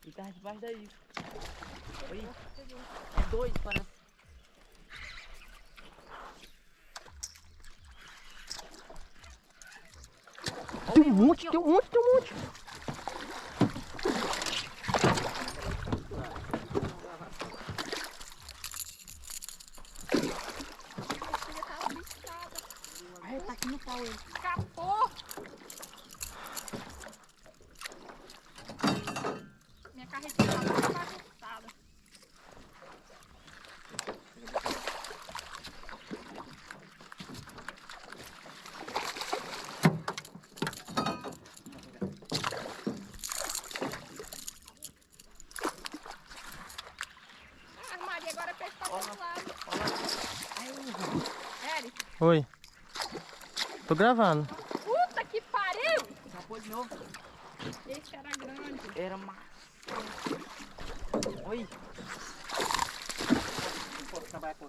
E tá debaixo daí. Oi. É dois, parece. Tem um monte, tem um monte, tem um monte. Ai, tá aqui no pau ele. Escapou! Minha carretinha tá toda bagunçada. Ah, Maria, agora peixe tá do outro lado. Eric, Oi. Tô gravando. puta que pariu! Escapou de novo. Esse era grande. Era massa. Oi. Não posso trabalhar com